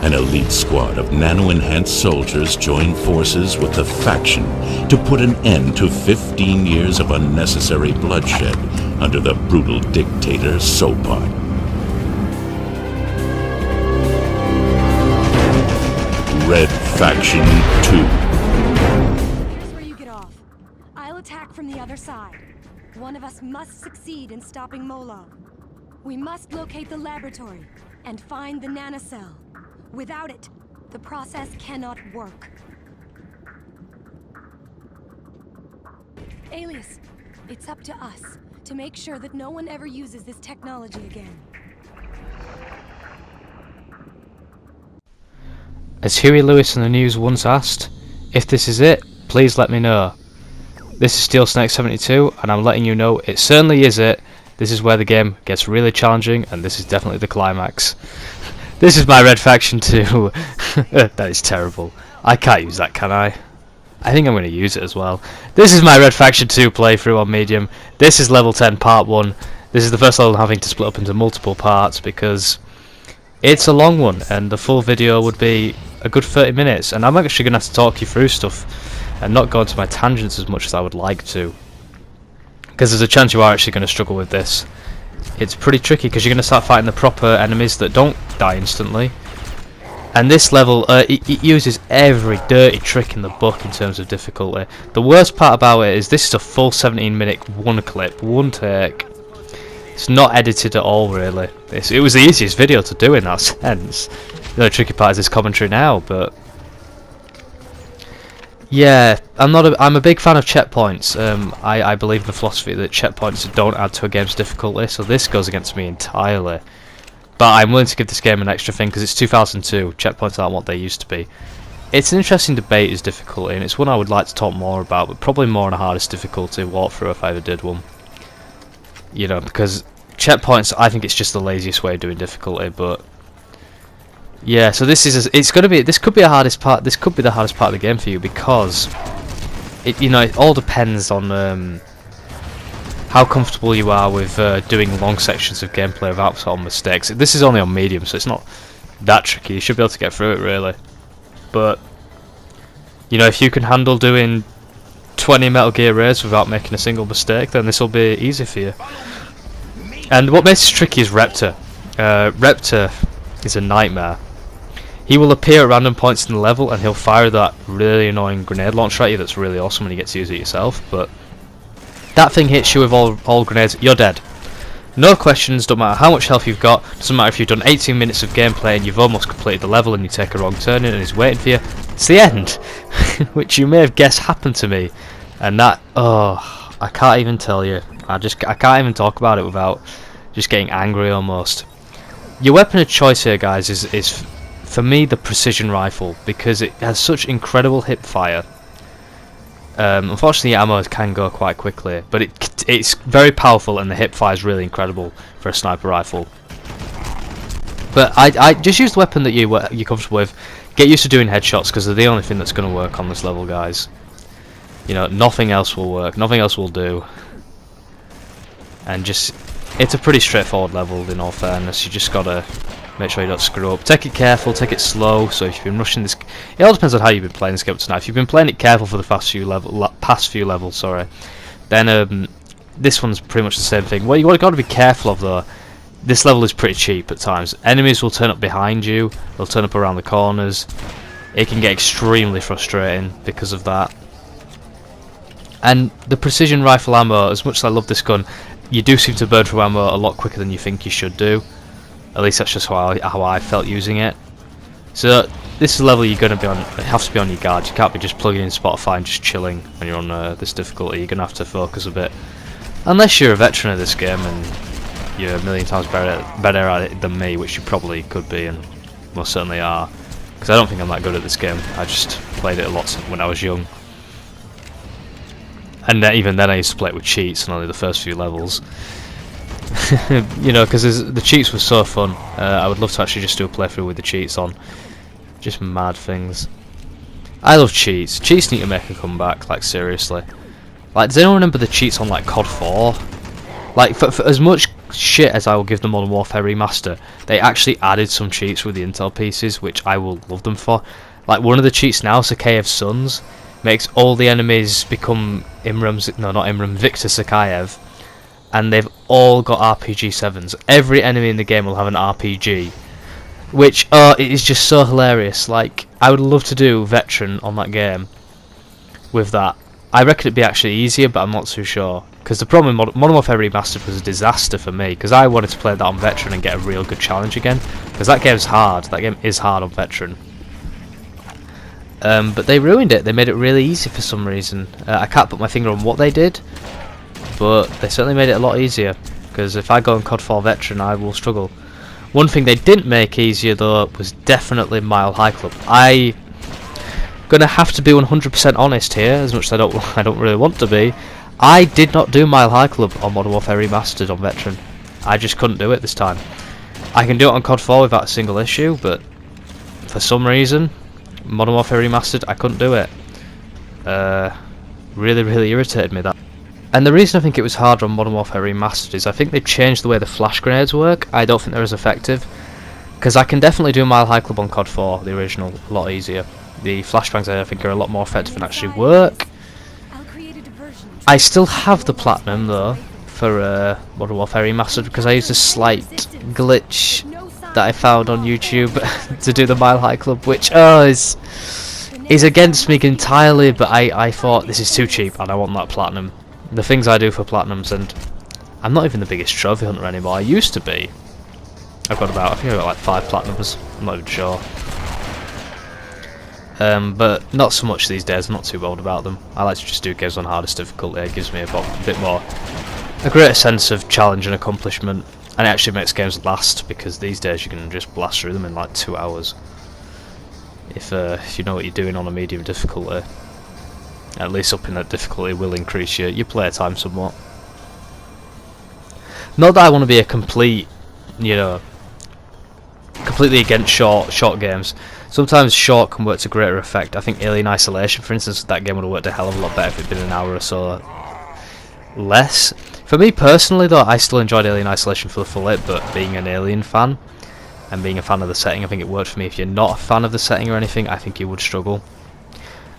An elite squad of nano-enhanced soldiers join forces with the faction to put an end to 15 years of unnecessary bloodshed under the brutal dictator Sopot. Red Faction 2. Here's where you get off. I'll attack from the other side. One of us must succeed in stopping Molo. We must locate the laboratory and find the nanocell. Without it, the process cannot work. Alias, it's up to us to make sure that no one ever uses this technology again. As Huey Lewis in the news once asked, if this is it, please let me know. This is Steel Snake 72, and I'm letting you know it certainly is it. This is where the game gets really challenging, and this is definitely the climax. This is my Red Faction 2. That is terrible. I can't use that, can I? I think I'm going to use it as well. This is my Red Faction 2 playthrough on Medium. This is level 10 part 1. This is the first level having to split up into multiple parts because it's a long one, and the full video would be a good 30 minutes, and I'm actually going to have to talk you through stuff and not go into my tangents as much as I would like to, because there's a chance you are actually going to struggle with this. It's pretty tricky because you're going to start fighting the proper enemies that don't die instantly, and this level it uses every dirty trick in the book in terms of difficulty. The worst part about it is this is a full 17-minute one clip, one take. It's not edited at all, really. It was the easiest video to do in that sense. The only tricky part is this commentary now, but yeah, I'm a big fan of checkpoints. I believe in the philosophy that checkpoints don't add to a game's difficulty, so this goes against me entirely. But I'm willing to give this game an extra thing because it's 2002. Checkpoints aren't what they used to be. It's an interesting debate, is difficulty, and it's one I would like to talk more about, but probably more on a hardest difficulty walkthrough if I ever did one. You know, because checkpoints, I think it's just the laziest way of doing difficulty, but yeah, so this could be the hardest part of the game for you, because it all depends on how comfortable you are with doing long sections of gameplay without sort of mistakes. This is only on medium, so it's not that tricky. You should be able to get through it, really. But if you can handle doing 20 Metal Gear raids without making a single mistake, then this will be easy for you. And what makes this tricky is Reptor. Reptor is a nightmare. He will appear at random points in the level, and he'll fire that really annoying grenade launcher at you that's really awesome when you get to use it yourself, but that thing hits you with all grenades, you're dead. No questions, don't matter how much health you've got, doesn't matter if you've done 18 minutes of gameplay and you've almost completed the level and you take a wrong turn in and he's waiting for you. It's the end! Which you may have guessed happened to me, and that, I can't even tell you. I can't even talk about it without just getting angry almost. Your weapon of choice here, guys, is for me the precision rifle, because it has such incredible hip fire. Unfortunately, ammo can go quite quickly, but it's very powerful, and the hip fire is really incredible for a sniper rifle. But I just use the weapon that you're comfortable with. Get used to doing headshots, because they're the only thing that's going to work on this level, guys. Nothing else will work, nothing else will do. And it's a pretty straightforward level, in all fairness. You just gotta make sure you don't screw up. Take it careful, take it slow. So if you've been rushing this, it all depends on how you've been playing this game tonight. If you've been playing it careful for the past few levels, then this one's pretty much the same thing. What you got to be careful of, though, this level is pretty cheap at times. Enemies will turn up behind you, they'll turn up around the corners. It can get extremely frustrating because of that. And the precision rifle ammo, as much as I love this gun, you do seem to burn through ammo a lot quicker than you think you should do. At least that's just how I felt using it. So this is a level you're going to be on. You have to be on your guard. You can't be just plugging in Spotify and just chilling when you're on this difficulty. You're going to have to focus a bit. Unless you're a veteran of this game and you're a million times better at it than me, which you probably could be and most certainly are. Because I don't think I'm that good at this game. I just played it a lot when I was young. And even then I used to play it with cheats and only the first few levels. Because the cheats were so fun. I would love to actually just do a playthrough with the cheats on. Just mad things. I love cheats. Cheats need to make a comeback, like seriously. Like, does anyone remember the cheats on like COD 4? Like, for as much shit as I will give the Modern Warfare Remaster, they actually added some cheats with the intel pieces, which I will love them for. Like, one of the cheats now, Sakayev's Sons, makes all the enemies become Victor Sakayev, and they've all got RPG-7s. Every enemy in the game will have an RPG, which it is just so hilarious. Like, I would love to do Veteran on that game with that. I reckon it'd be actually easier, but I'm not too sure. Because the problem with Modern Warfare Remastered was a disaster for me, because I wanted to play that on Veteran and get a real good challenge again. Because that game's hard. That game is hard on Veteran. But they ruined it. They made it really easy for some reason. I can't put my finger on what they did, but they certainly made it a lot easier. Because if I go on COD 4 Veteran, I will struggle. One thing they didn't make easier though was definitely Mile High Club. I gonna have to be 100% honest here, as much as I don't really want to be. I did not do Mile High Club on Modern Warfare Remastered on Veteran. I just couldn't do it this time. I can do it on COD 4 without a single issue, but for some reason, Modern Warfare Remastered, I couldn't do it. Really irritated me, that. And the reason I think it was harder on Modern Warfare Remastered is I think they've changed the way the flash grenades work. I don't think they're as effective. Because I can definitely do Mile High Club on COD 4, the original, a lot easier. The flashbangs I think are a lot more effective and actually work. I still have the platinum though for Modern Warfare Remastered, because I used a slight glitch that I found on YouTube to do the Mile High Club, which is against me entirely, but I thought this is too cheap and I want that platinum. The things I do for platinums, and I'm not even the biggest trophy hunter anymore. I used to be. I think I've got like 5 platinums, I'm not even sure. But not so much these days. I'm not too bothered about them. I like to just do games on hardest difficulty. It gives me a greater sense of challenge and accomplishment, and it actually makes games last, because these days you can just blast through them in like 2 hours if you know what you're doing on a medium difficulty. At least upping that difficulty will increase your play time somewhat. Not that I want to be a completely against short games. Sometimes short can work to greater effect. I think Alien Isolation, for instance, that game would have worked a hell of a lot better if it'd been an hour or so less. For me personally though, I still enjoyed Alien Isolation for the full it, but being an Alien fan and being a fan of the setting, I think it worked for me. If you're not a fan of the setting or anything, I think you would struggle.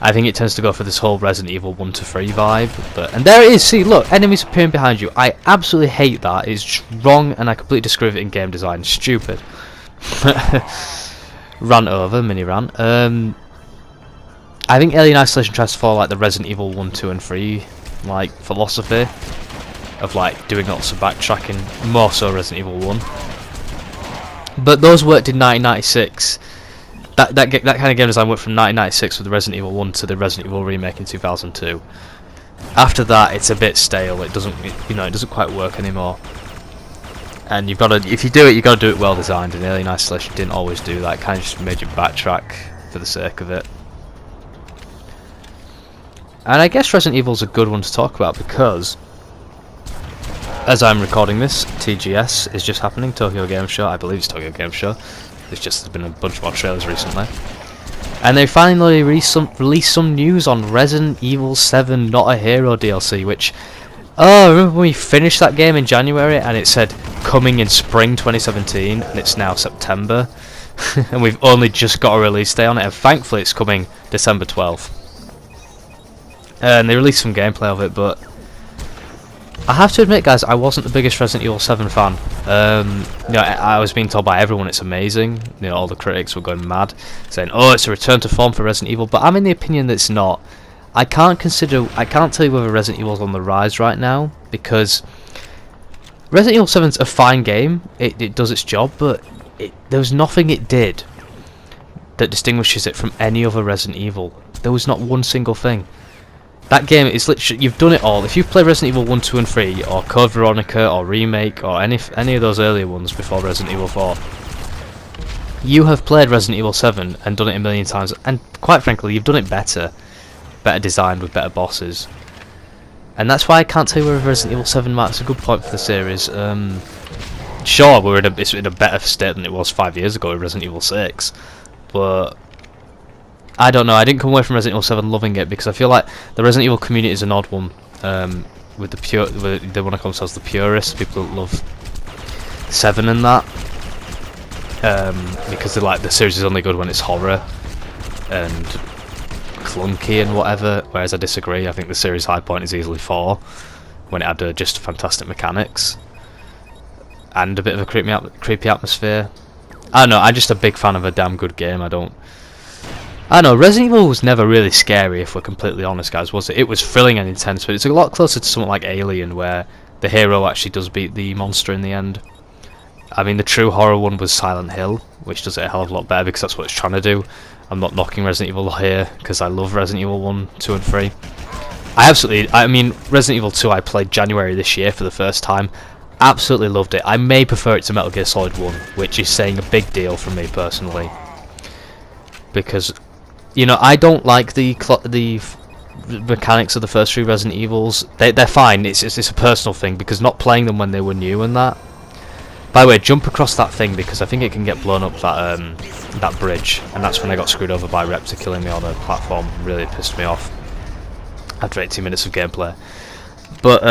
I think it tends to go for this whole Resident Evil 1 to 3 vibe, and there it is. See, look, enemies appearing behind you. I absolutely hate that. It's wrong, and I completely disagree with it in game design. Stupid. Rant over, mini rant. I think Alien Isolation tries to follow like the Resident Evil 1, 2 and 3 like philosophy of like doing lots of backtracking, more so Resident Evil 1. But those worked in 1996. That kind of game design worked from 1996 with the Resident Evil 1 to the Resident Evil remake in 2002. After that, it's a bit stale. It doesn't quite work anymore. And you've got to, if you do it, you've got to do it well designed. And Alien Isolation didn't always do that. It kind of just made you backtrack for the sake of it. And I guess Resident Evil's a good one to talk about because, as I'm recording this, TGS is just happening, Tokyo Game Show. I believe it's Tokyo Game Show. There's been a bunch more trailers recently. And they finally released some news on Resident Evil 7 Not a Hero DLC, which, remember when we finished that game in January and it said coming in spring 2017, and it's now September, and we've only just got a release day on it, and thankfully it's coming December 12th. And they released some gameplay of it, but I have to admit, guys, I wasn't the biggest Resident Evil 7 fan. I was being told by everyone it's amazing. All the critics were going mad, saying, "Oh, it's a return to form for Resident Evil." But I'm in the opinion that it's not. I can't tell you whether Resident Evil's on the rise right now, because Resident Evil 7's a fine game. It does its job, but there was nothing it did that distinguishes it from any other Resident Evil. There was not one single thing. That game is literally, you've done it all. If you've played Resident Evil 1, 2 and 3, or Code Veronica, or Remake, or any of those earlier ones before Resident Evil 4, you have played Resident Evil 7 and done it a million times, and quite frankly, you've done it better designed with better bosses. And that's why I can't tell you whether Resident Evil 7 marks a good point for the series. Sure, it's in a better state than it was 5 years ago with Resident Evil 6, but I don't know, I didn't come away from Resident Evil 7 loving it, because I feel like the Resident Evil community is an odd one, with they want to call themselves the purists, people that love 7 and that, because the series is only good when it's horror and clunky and whatever, whereas I disagree. I think the series high point is easily 4, when it had just fantastic mechanics and a bit of a creepy atmosphere. I don't know, I'm just a big fan of a damn good game. I don't know, Resident Evil was never really scary, if we're completely honest, guys, was it? It was thrilling and intense, but it's a lot closer to something like Alien, where the hero actually does beat the monster in the end. I mean, the true horror one was Silent Hill, which does it a hell of a lot better because that's what it's trying to do. I'm not knocking Resident Evil here, because I love Resident Evil 1, 2 and 3. I mean, Resident Evil 2 I played January this year for the first time. Absolutely loved it. I may prefer it to Metal Gear Solid 1, which is saying a big deal for me personally. Because, you know, I don't like the mechanics of the first 3 Resident Evils. They're fine, it's a personal thing, because not playing them when they were new and that. By the way, jump across that thing, because I think it can get blown up, that bridge, and that's when I got screwed over by Reptor killing me on a platform. Really pissed me off after 18 minutes of gameplay. But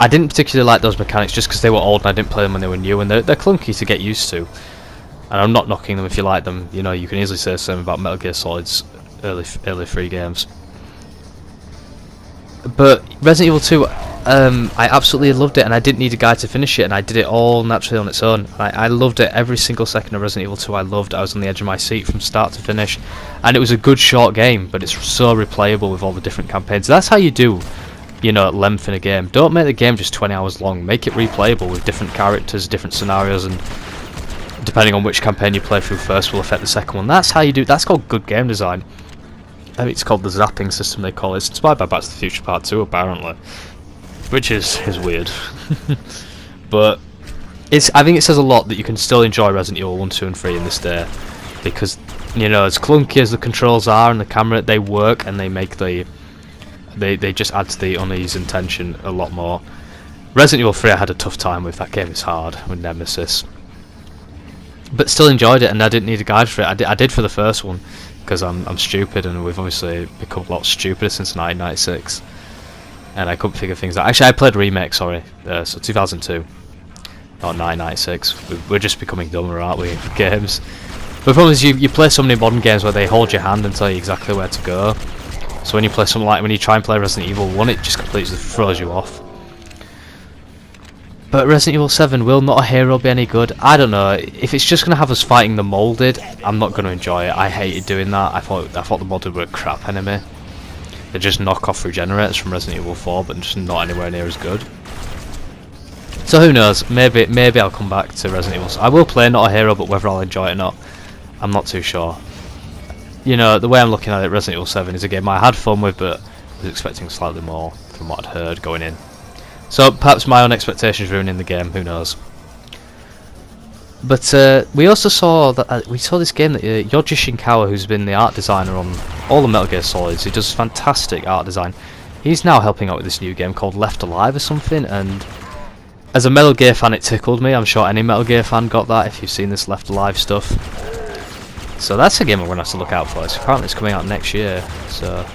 I didn't particularly like those mechanics just because they were old and I didn't play them when they were new, and they're clunky to get used to. And I'm not knocking them if you like them. You know, you can easily say the same about Metal Gear Solid's early 3 games. But Resident Evil 2, I absolutely loved it, and I didn't need a guide to finish it, and I did it all naturally on its own. I loved it, every single second of Resident Evil 2 I loved. I was on the edge of my seat from start to finish, and it was a good short game, but it's so replayable with all the different campaigns. That's how you do, you know, length in a game. Don't make the game just 20 hours long, make it replayable with different characters, different scenarios, and depending on which campaign you play through first will affect the second one. That's how you do, that's called good game design. I think it's called the zapping system, they call it. It's inspired by Back to the Future Part 2, apparently. Which is weird. But I think it says a lot that you can still enjoy Resident Evil 1, 2 and 3 in this day. Because, you know, as clunky as the controls are and the camera, they work and they make they just add to the unease and tension a lot more. Resident Evil 3 I had a tough time with. That game is hard, with Nemesis. But still enjoyed it, and I didn't need a guide for it. I did for the first one, because I'm stupid, and we've obviously become a lot stupider since 1996. And I couldn't figure things out. Actually, I played remake, sorry, so 2002, not 1996. We're just becoming dumber, aren't we, with games? But the problem is you play so many modern games where they hold your hand and tell you exactly where to go. So when you play something like, when you try and play Resident Evil 1, it just completely throws you off. But Resident Evil 7, will not a hero be any good? I don't know. If it's just going to have us fighting the molded, I'm not going to enjoy it. I hated doing that. I thought the molded were a crap enemy. They just knock off regenerators from Resident Evil 4, but just not anywhere near as good. So who knows? Maybe I'll come back to Resident Evil. I will play Not a Hero, but whether I'll enjoy it or not, I'm not too sure. You know, the way I'm looking at it, Resident Evil 7 is a game I had fun with, but I was expecting slightly more from what I'd heard going in. So perhaps my own expectations ruining the game. Who knows? But we also saw that we saw this game that Yoji Shinkawa, who's been the art designer on all the Metal Gear Solids, he does fantastic art design. He's now helping out with this new game called Left Alive or something, and as a Metal Gear fan, it tickled me. I'm sure any Metal Gear fan got that if you've seen this Left Alive stuff. So that's a game I'm going to have to look out for. Apparently it's coming out next year, so...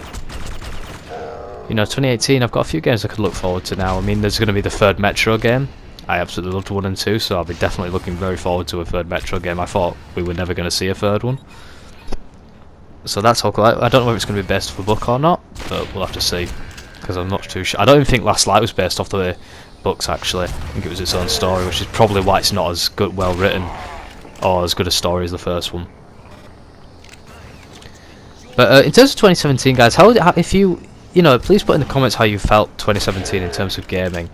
You know, 2018, I've got a few games I could look forward to now. I mean, there's going to be the third Metro game. I absolutely loved 1 and 2, so I'll be definitely looking very forward to a third Metro game. I thought we were never going to see a third one. So that's all cool. I don't know if it's going to be based off a book or not, but we'll have to see. Because I'm not too sure. I don't even think Last Light was based off the books, actually. I think it was its own story, which is probably why it's not as good, well written, or as good a story as the first one. But in terms of 2017, guys, if you know, please put in the comments how you felt 2017 in terms of gaming.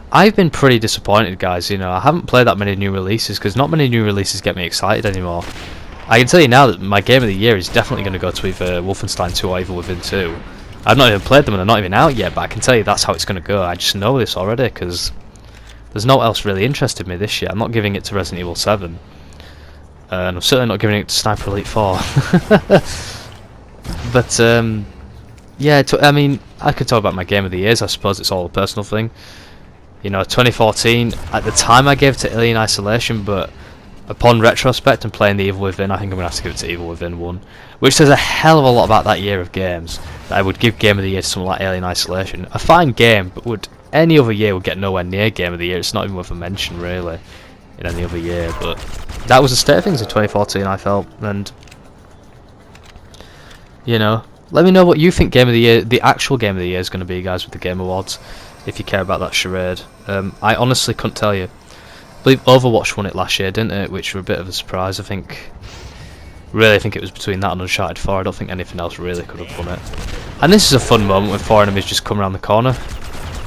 I've been pretty disappointed, guys. You know, I haven't played that many new releases because not many new releases get me excited anymore. I can tell you now that my game of the year is definitely going to go to either Wolfenstein 2 or Evil Within 2. I've not even played them and they're not even out yet, but I can tell you that's how it's going to go. I just know this already because there's no else really interested me this year. I'm not giving it to Resident Evil 7. And I'm certainly not giving it to Sniper Elite 4. But, yeah, I mean, I could talk about my game of the years. I suppose it's all a personal thing. You know, 2014, at the time I gave it to Alien Isolation, but upon retrospect and playing the Evil Within, I think I'm going to have to give it to Evil Within 1. Which says a hell of a lot about that year of games. That I would give Game of the Year to something like Alien Isolation. A fine game, but would any other year would get nowhere near Game of the Year. It's not even worth a mention, really, in any other year. But that was the state of things in 2014, I felt. And, you know, let me know what you think Game of the Year, the actual Game of the Year, is going to be, guys, with the Game Awards, if you care about that charade. I honestly couldn't tell you. I believe Overwatch won it last year, didn't it? Which were a bit of a surprise, I think. Really, I think it was between that and Uncharted 4. I don't think anything else really could have won it. And this is a fun moment when 4 enemies just come around the corner.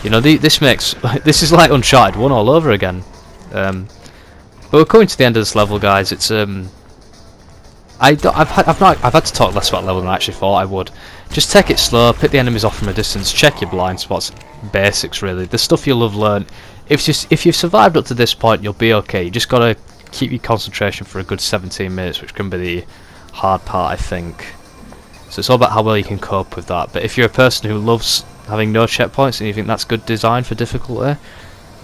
You know, this is like Uncharted 1 all over again. But we're coming to the end of this level, guys. It's I've had to talk less about level than I actually thought I would. Just take it slow, pick the enemies off from a distance, check your blind spots, basics really. The stuff you'll have learned. If you've survived up to this point, you'll be okay. You just gotta keep your concentration for a good 17 minutes, which can be the hard part, I think. So it's all about how well you can cope with that. But if you're a person who loves having no checkpoints and you think that's good design for difficulty,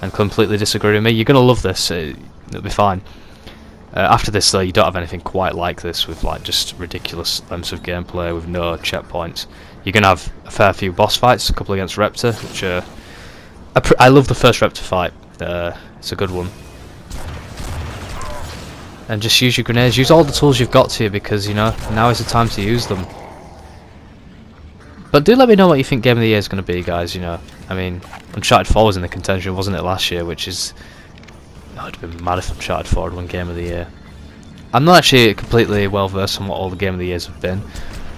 and completely disagree with me, you're gonna love this. It'll be fine. After this though, you don't have anything quite like this with like just ridiculous lengths of gameplay with no checkpoints. You're gonna have a fair few boss fights, a couple against Reptar, which I love the first Reptar fight. It's a good one. And just use your grenades, use all the tools you've got to you, because you know now is the time to use them. But do let me know what you think Game of the Year is going to be, guys. You know, I mean, Uncharted 4 was in the contention, wasn't it, last year? Which is, it'd have been mad if Uncharted 4 had won Game of the Year. I'm not actually completely well versed on what all the Game of the Years have been.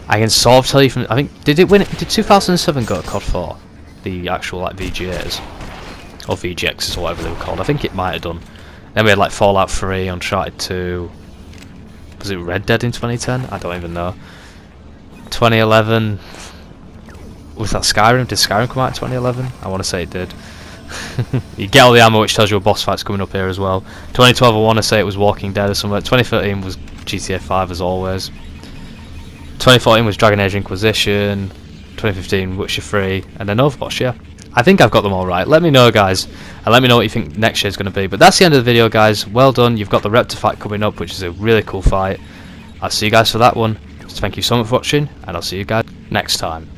I can sort of tell you from, I think, did 2007 go to COD 4? The actual like VGAs or VGXs or whatever they were called. I think it might have done. Then we had like Fallout 3, Uncharted 2. Was it Red Dead in 2010? I don't even know. 2011. Was that Skyrim? Did Skyrim come out in 2011? I want to say it did. You get all the ammo, which tells you a boss fight's coming up here as well. 2012, I want to say it was Walking Dead or something. 2013 was GTA 5 as always. 2014 was Dragon Age Inquisition. 2015 Witcher 3, and then Overwatch. Yeah, I think I've got them all right. Let me know, guys, and let me know what you think next year's going to be. But that's the end of the video, guys. Well done. You've got the Reptar fight coming up, which is a really cool fight. I'll see you guys for that one. So thank you so much for watching, and I'll see you guys next time.